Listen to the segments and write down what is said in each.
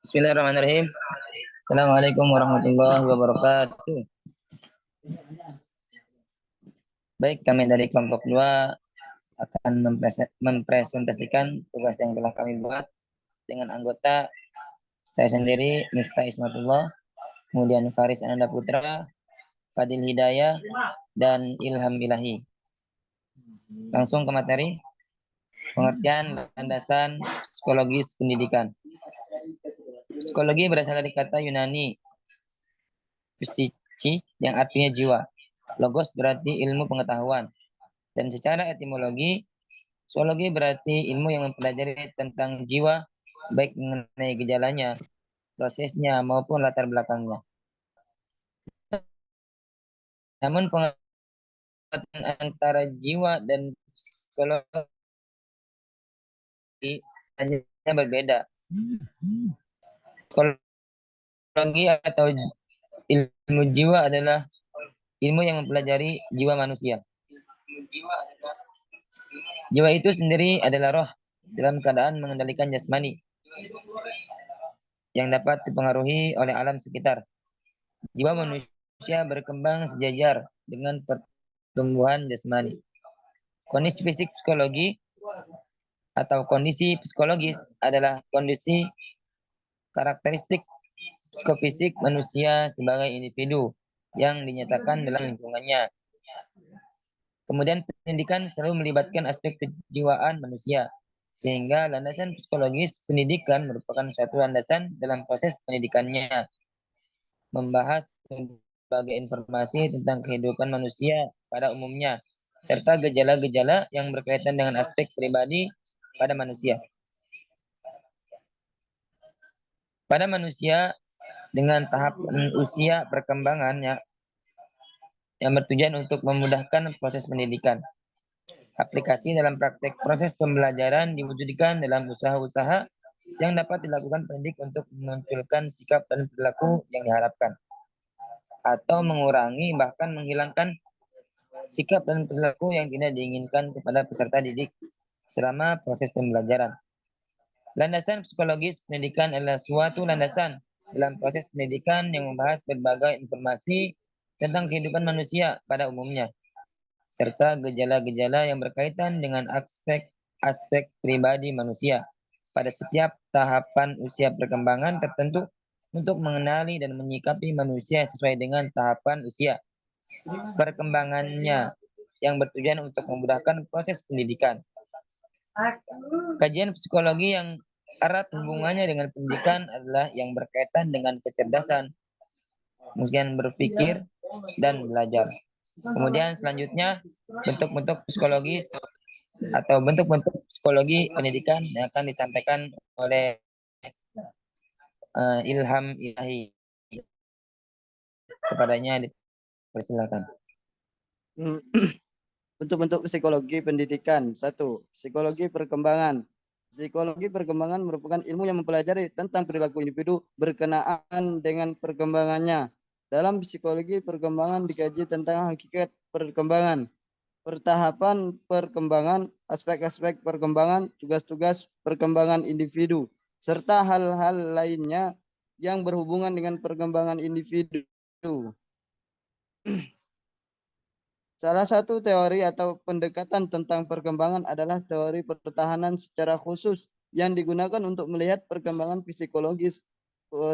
Bismillahirrahmanirrahim. Assalamualaikum warahmatullahi wabarakatuh. Baik, kami dari kelompok 2 akan mempresentasikan tugas yang telah kami buat dengan anggota saya sendiri, Miftah Ismatullah, kemudian Faris Ananda Putra, Fadil Hidayah, dan Ilham Ilahi. Langsung ke materi. Pengertian landasan psikologis pendidikan. Psikologi berasal dari kata Yunani psichi yang artinya jiwa. Logos berarti ilmu pengetahuan. Dan secara etimologi, psikologi berarti ilmu yang mempelajari tentang jiwa, baik mengenai gejalanya, prosesnya, maupun latar belakangnya. Namun pengertian antara jiwa dan psikologi hanya berbeda. Psikologi atau ilmu jiwa adalah ilmu yang mempelajari jiwa manusia. Jiwa itu sendiri adalah roh dalam keadaan mengendalikan jasmani yang dapat dipengaruhi oleh alam sekitar. Jiwa manusia berkembang sejajar dengan pertumbuhan jasmani. Kondisi fisik psikologi atau kondisi psikologis adalah kondisi karakteristik psikofisik manusia sebagai individu yang dinyatakan dalam lingkungannya. Kemudian pendidikan selalu melibatkan aspek kejiwaan manusia, sehingga landasan psikologis pendidikan merupakan suatu landasan dalam proses pendidikannya, membahas berbagai informasi tentang kehidupan manusia pada umumnya, serta gejala-gejala yang berkaitan dengan aspek pribadi pada manusia. Pada manusia dengan tahap usia perkembangannya yang bertujuan untuk memudahkan proses pendidikan. Aplikasi dalam praktek proses pembelajaran diwujudkan dalam usaha-usaha yang dapat dilakukan pendidik untuk memunculkan sikap dan perilaku yang diharapkan, atau mengurangi bahkan menghilangkan sikap dan perilaku yang tidak diinginkan kepada peserta didik selama proses pembelajaran. Landasan psikologis pendidikan adalah suatu landasan dalam proses pendidikan yang membahas berbagai informasi tentang kehidupan manusia pada umumnya, serta gejala-gejala yang berkaitan dengan aspek pribadi manusia pada setiap tahapan usia perkembangan tertentu untuk mengenali dan menyikapi manusia sesuai dengan tahapan usia perkembangannya yang bertujuan untuk memudahkan proses pendidikan. Kajian psikologi yang erat hubungannya dengan pendidikan adalah yang berkaitan dengan kecerdasan, kemudian berpikir, dan belajar. Kemudian selanjutnya bentuk-bentuk psikologis atau bentuk-bentuk psikologi pendidikan yang akan disampaikan oleh Ilham Ilahi. Kepadanya dipersilakan. Bentuk-bentuk psikologi pendidikan. 1. Psikologi perkembangan. Psikologi perkembangan merupakan ilmu yang mempelajari tentang perilaku individu berkenaan dengan perkembangannya. Dalam psikologi perkembangan dikaji tentang hakikat perkembangan, pertahapan perkembangan, aspek-aspek perkembangan, tugas-tugas perkembangan individu, serta hal-hal lainnya yang berhubungan dengan perkembangan individu. Salah satu teori atau pendekatan tentang perkembangan adalah teori pertahanan secara khusus yang digunakan untuk melihat perkembangan psikologis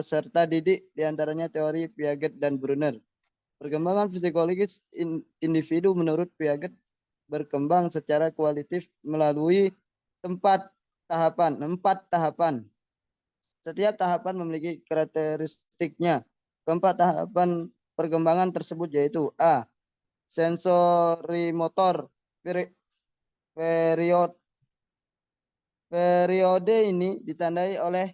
serta didik, diantaranya teori Piaget dan Brunner. Perkembangan psikologis individu menurut Piaget berkembang secara kualitatif melalui 4 tahapan. Setiap tahapan memiliki karakteristiknya. Keempat tahapan perkembangan tersebut yaitu A. Sensorimotor. Periode ini ditandai oleh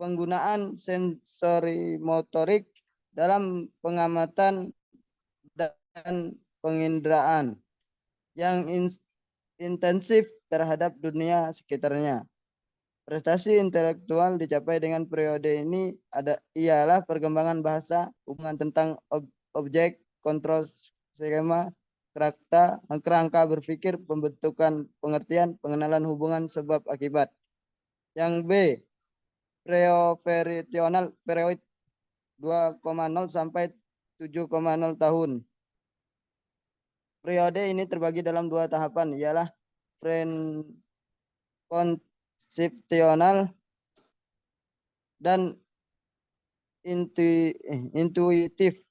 penggunaan sensorimotorik dalam pengamatan dan penginderaan yang intensif terhadap dunia sekitarnya. Prestasi intelektual dicapai dengan periode ini ialah perkembangan bahasa, hubungan tentang objek, kontrol skema, kerangka berpikir, pembentukan pengertian, pengenalan hubungan sebab akibat. Yang B, preoperational period 2,0 sampai 7,0 tahun. Periode ini terbagi dalam dua tahapan, ialah konsepsional dan intuitif.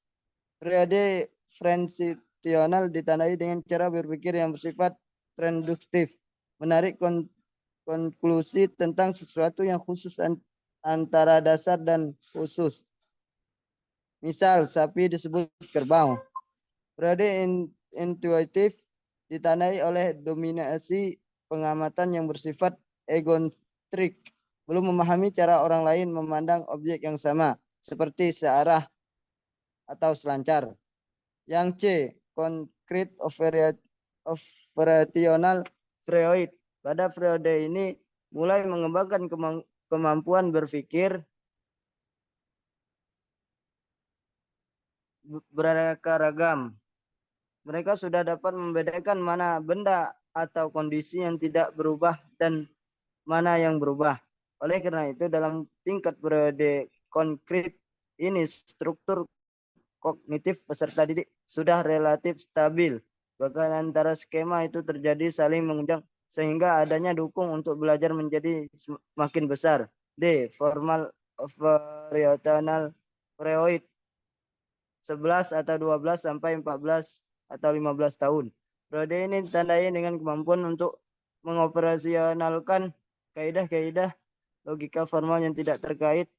Periode konsepsional ditandai dengan cara berpikir yang bersifat deduktif, menarik konklusi tentang sesuatu yang khusus antara dasar dan khusus. Misal, sapi disebut kerbau. Periode intuitif ditandai oleh dominasi pengamatan yang bersifat egotrik, belum memahami cara orang lain memandang objek yang sama, seperti searah atau selancar. Yang C, concrete operational period. Pada periode ini mulai mengembangkan kemampuan berpikir beraneka ragam. Mereka sudah dapat membedakan mana benda atau kondisi yang tidak berubah dan mana yang berubah. Oleh karena itu, dalam tingkat periode konkret ini, struktur kognitif peserta didik sudah relatif stabil. Bahkan antara skema itu terjadi saling mengunjang sehingga adanya dukung untuk belajar menjadi semakin besar. D, formal operational period 11 atau 12 sampai 14 atau 15 tahun. Periode ini ditandai dengan kemampuan untuk mengoperasionalkan kaidah-kaidah logika formal yang tidak terkait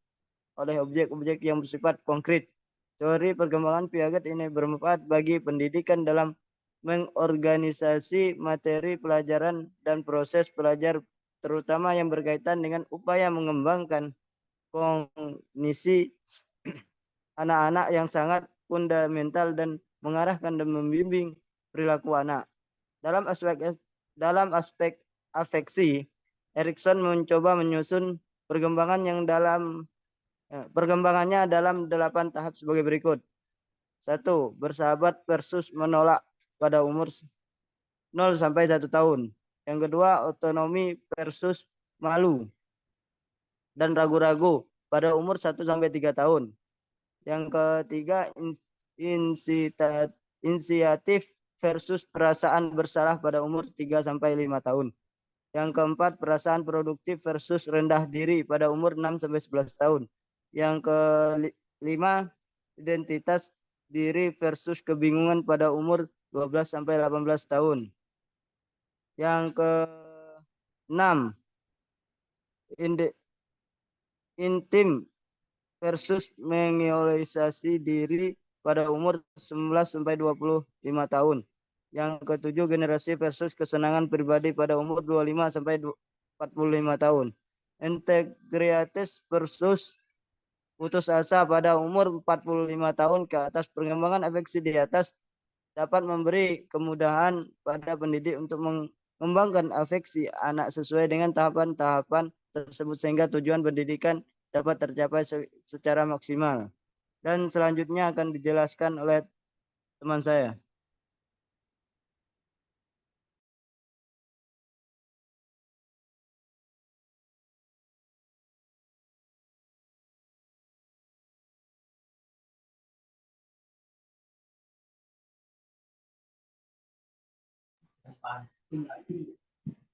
oleh objek-objek yang bersifat konkret. Teori perkembangan Piaget ini bermanfaat bagi pendidikan dalam mengorganisasi materi pelajaran dan proses belajar, terutama yang berkaitan dengan upaya mengembangkan kognisi anak-anak yang sangat fundamental dan mengarahkan dan membimbing perilaku anak. Dalam aspek afeksi, Erikson mencoba menyusun perkembangannya dalam 8 tahap sebagai berikut. 1. Bersahabat versus menolak pada umur 0 sampai 1 tahun. Yang kedua, otonomi versus malu dan ragu-ragu pada umur 1 sampai 3 tahun. Yang ketiga, inisiatif versus perasaan bersalah pada umur 3 sampai 5 tahun. Yang keempat, perasaan produktif versus rendah diri pada umur 6 sampai 11 tahun. Yang kelima, identitas diri versus kebingungan pada umur 12 sampai 18 tahun. Yang keenam, intim versus mengeksplorasi diri pada umur 19 sampai 25 tahun. Yang ketujuh, generasi versus kesenangan pribadi pada umur 25 sampai 45 tahun. Integritas versus putus asa pada umur 45 tahun ke atas. Perkembangan afeksi di atas dapat memberi kemudahan pada pendidik untuk mengembangkan afeksi anak sesuai dengan tahapan-tahapan tersebut sehingga tujuan pendidikan dapat tercapai secara maksimal. Dan selanjutnya akan dijelaskan oleh teman saya.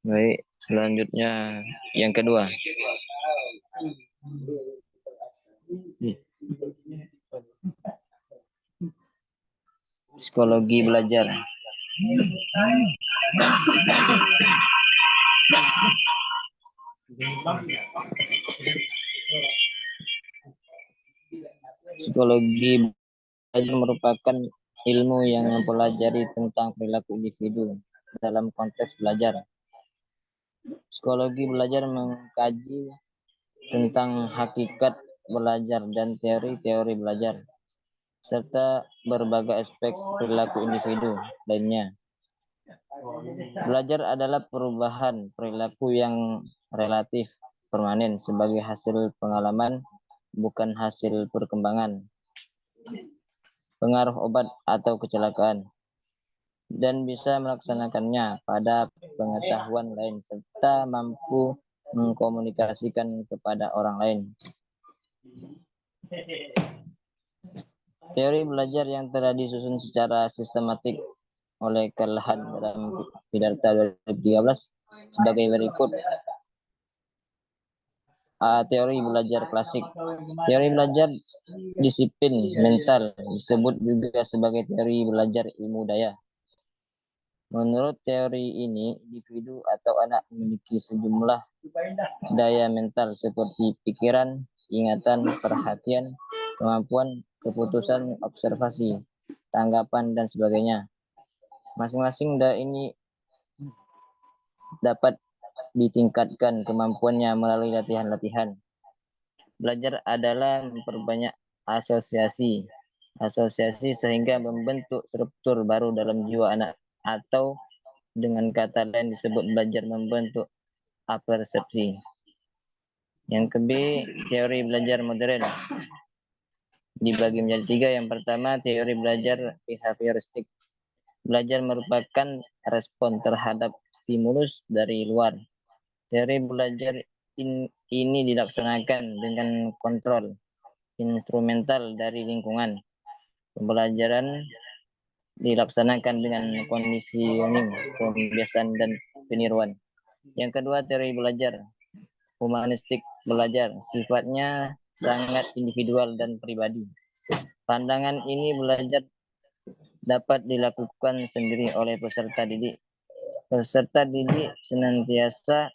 Baik, selanjutnya yang kedua. Psikologi belajar. Psikologi belajar merupakan ilmu yang mempelajari tentang perilaku individu dalam konteks belajar. Psikologi belajar mengkaji tentang hakikat belajar dan teori-teori belajar, serta berbagai aspek perilaku individu lainnya. Belajar adalah perubahan perilaku yang relatif permanen sebagai hasil pengalaman, bukan hasil perkembangan, pengaruh obat atau kecelakaan. dan bisa melaksanakannya pada pengetahuan lain serta mampu mengkomunikasikan kepada orang lain. Teori belajar yang telah disusun secara sistematik oleh Karl Hahn dalam Siddhartha 2013 sebagai berikut. Teori belajar klasik. Teori belajar disiplin mental disebut juga sebagai teori belajar ilmu daya. Menurut teori ini, individu atau anak memiliki sejumlah daya mental seperti pikiran, ingatan, perhatian, kemampuan, keputusan, observasi, tanggapan, dan sebagainya. Masing-masing daya ini dapat ditingkatkan kemampuannya melalui latihan-latihan. Belajar adalah memperbanyak asosiasi sehingga membentuk struktur baru dalam jiwa anak, atau dengan kata lain disebut belajar membentuk apersepsi. Yang ke-B, teori belajar modern dibagi menjadi 3. Yang pertama, teori belajar behavioristik. Belajar merupakan respon terhadap stimulus dari luar. Teori belajar ini dilaksanakan dengan kontrol instrumental dari lingkungan. Pembelajaran dilaksanakan dengan conditioning, pembiasaan, dan peniruan. Yang kedua, teori belajar humanistik. Belajar sifatnya sangat individual dan pribadi. Pandangan ini belajar dapat dilakukan sendiri oleh peserta didik. Peserta didik senantiasa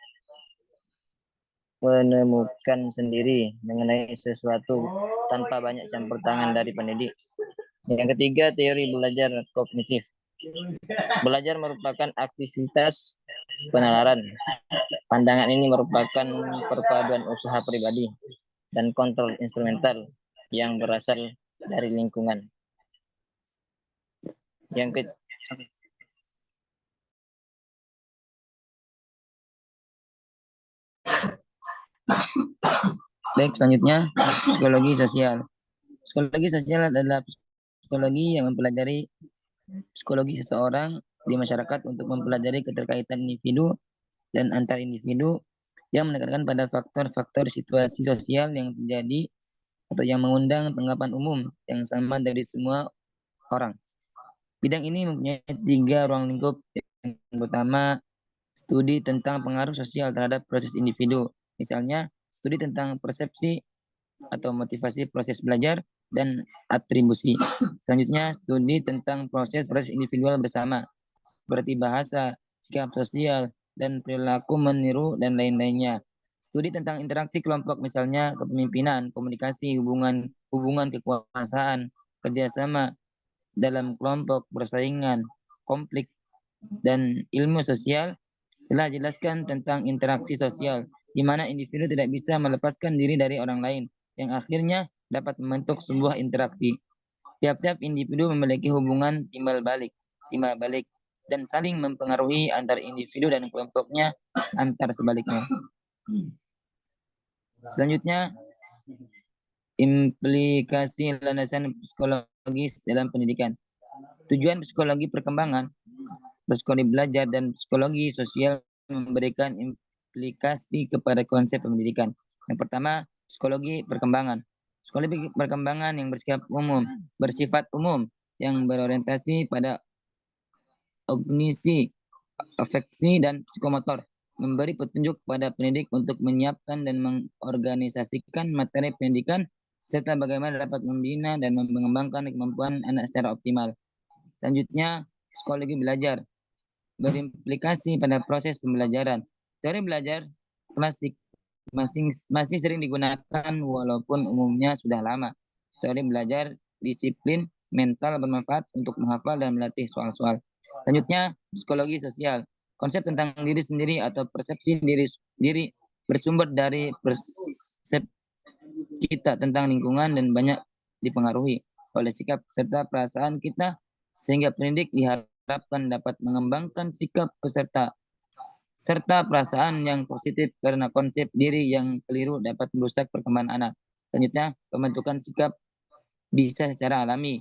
menemukan sendiri mengenai sesuatu tanpa banyak campur tangan dari pendidik. Yang ketiga, teori belajar kognitif. Belajar merupakan aktivitas penalaran. Pandangan ini merupakan perpaduan usaha pribadi dan kontrol instrumental yang berasal dari lingkungan. Baik, selanjutnya psikologi sosial. Psikologi sosial adalah psikologi yang mempelajari psikologi seseorang di masyarakat untuk mempelajari keterkaitan individu dan antar individu yang menekankan pada faktor-faktor situasi sosial yang terjadi atau yang mengundang tanggapan umum yang sama dari semua orang. Bidang ini mempunyai 3 ruang lingkup. Yang pertama, studi tentang pengaruh sosial terhadap proses individu. Misalnya, studi tentang persepsi atau motivasi proses belajar dan atribusi. Selanjutnya, studi tentang proses individual bersama, seperti bahasa, sikap sosial, dan perilaku meniru, dan lain-lainnya. Studi tentang interaksi kelompok, misalnya kepemimpinan, komunikasi, hubungan kekuasaan, kerjasama dalam kelompok, persaingan, konflik, dan ilmu sosial telah jelaskan tentang interaksi sosial, di mana individu tidak bisa melepaskan diri dari orang lain, yang akhirnya dapat membentuk sebuah interaksi. Tiap-tiap individu memiliki hubungan timbal balik, dan saling mempengaruhi antar individu dan kelompoknya antar sebaliknya. Selanjutnya, implikasi landasan psikologis dalam pendidikan. Tujuan psikologi perkembangan, psikologi belajar, dan psikologi sosial memberikan implikasi kepada konsep pendidikan. Yang pertama, psikologi perkembangan. Psikologi perkembangan yang bersifat umum, yang berorientasi pada kognisi, afeksi, dan psikomotor, memberi petunjuk pada pendidik untuk menyiapkan dan mengorganisasikan materi pendidikan serta bagaimana dapat membina dan mengembangkan kemampuan anak secara optimal. Selanjutnya, psikologi belajar berimplikasi pada proses pembelajaran. Teori belajar klasik masih sering digunakan walaupun umumnya sudah lama. Teori belajar disiplin mental bermanfaat untuk menghafal dan melatih soal-soal. Selanjutnya, psikologi sosial. Konsep tentang diri sendiri atau persepsi diri bersumber dari persepsi kita tentang lingkungan dan banyak dipengaruhi oleh sikap serta perasaan kita, sehingga pendidik diharapkan dapat mengembangkan sikap peserta serta perasaan yang positif, karena konsep diri yang keliru dapat merusak perkembangan anak. Selanjutnya, pembentukan sikap bisa secara alami.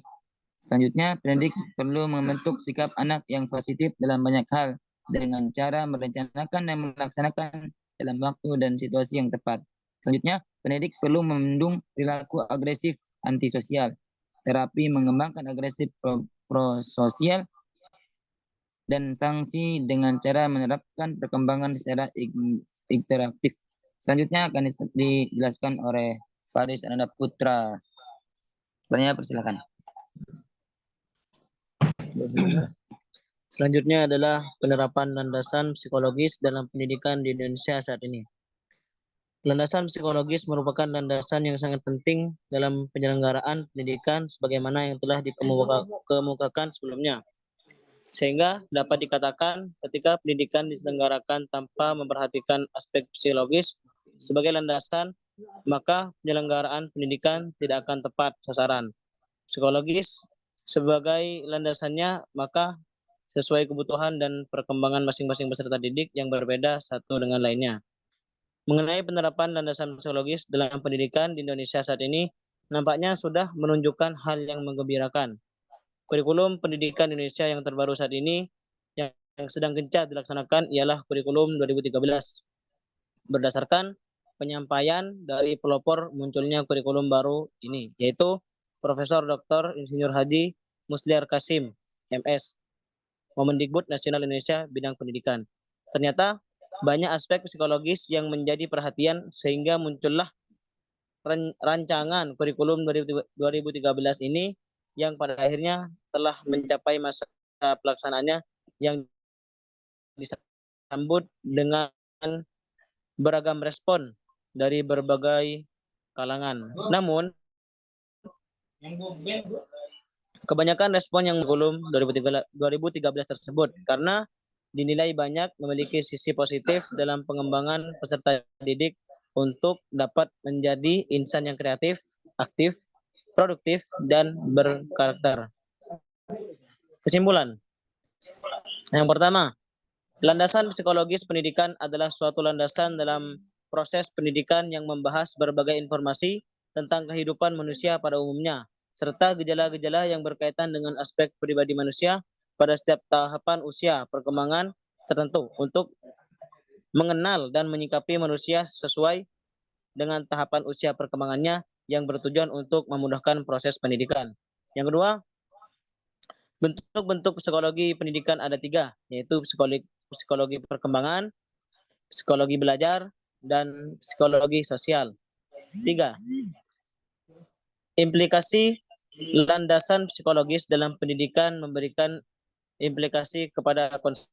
Selanjutnya, pendidik perlu membentuk sikap anak yang positif dalam banyak hal dengan cara merencanakan dan melaksanakan dalam waktu dan situasi yang tepat. Selanjutnya, pendidik perlu membendung perilaku agresif antisosial, terapi mengembangkan agresif prososial, dan sanksi dengan cara menerapkan perkembangan secara interaktif. Selanjutnya akan dijelaskan oleh Faris Ananda Putra. Persilakan. Selanjutnya adalah penerapan landasan psikologis dalam pendidikan di Indonesia saat ini. Landasan psikologis merupakan landasan yang sangat penting dalam penyelenggaraan pendidikan sebagaimana yang telah dikemukakan sebelumnya. Sehingga dapat dikatakan ketika pendidikan diselenggarakan tanpa memperhatikan aspek psikologis sebagai landasan, maka penyelenggaraan pendidikan tidak akan tepat sasaran. Psikologis sebagai landasannya, maka sesuai kebutuhan dan perkembangan masing-masing peserta didik yang berbeda satu dengan lainnya. Mengenai penerapan landasan psikologis dalam pendidikan di Indonesia saat ini, nampaknya sudah menunjukkan hal yang menggembirakan. Kurikulum pendidikan Indonesia yang terbaru saat ini yang sedang gencar dilaksanakan ialah kurikulum 2013. Berdasarkan penyampaian dari pelopor munculnya kurikulum baru ini, yaitu Profesor Dr. Insinyur Haji Musliar Kasim, MS, Kemendikbud Nasional Indonesia bidang pendidikan. Ternyata banyak aspek psikologis yang menjadi perhatian sehingga muncullah rancangan kurikulum 2013 ini yang pada akhirnya telah mencapai masa pelaksanaannya yang disambut dengan beragam respon dari berbagai kalangan. Namun, kebanyakan respon yang kurikulum 2013 tersebut karena dinilai banyak memiliki sisi positif dalam pengembangan peserta didik untuk dapat menjadi insan yang kreatif, aktif, produktif, dan berkarakter. Kesimpulan. Yang pertama, landasan psikologis pendidikan adalah suatu landasan dalam proses pendidikan yang membahas berbagai informasi tentang kehidupan manusia pada umumnya, serta gejala-gejala yang berkaitan dengan aspek pribadi manusia pada setiap tahapan usia perkembangan tertentu untuk mengenal dan menyikapi manusia sesuai dengan tahapan usia perkembangannya yang bertujuan untuk memudahkan proses pendidikan. Yang kedua, bentuk-bentuk psikologi pendidikan ada 3, yaitu psikologi perkembangan, psikologi belajar, dan psikologi sosial. 3. Implikasi landasan psikologis dalam pendidikan memberikan implikasi kepada konsep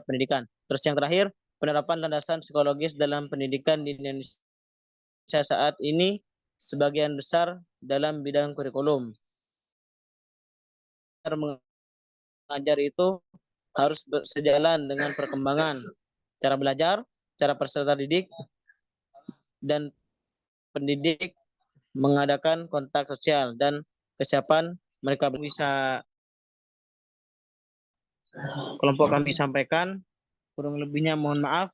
pendidikan. Terus yang terakhir, penerapan landasan psikologis dalam pendidikan di Indonesia saat ini sebagian besar dalam bidang kurikulum. Mengajar itu harus sejalan dengan perkembangan cara belajar, cara peserta didik, dan pendidik mengadakan kontak sosial dan kesiapan mereka bisa kelompok kami sampaikan. Kurang lebihnya mohon maaf.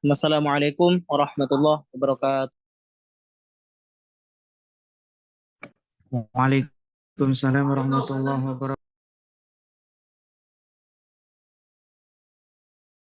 Wassalamualaikum warahmatullahi wabarakatuh. Waalaikumsalam warahmatullahi wabarakatuh.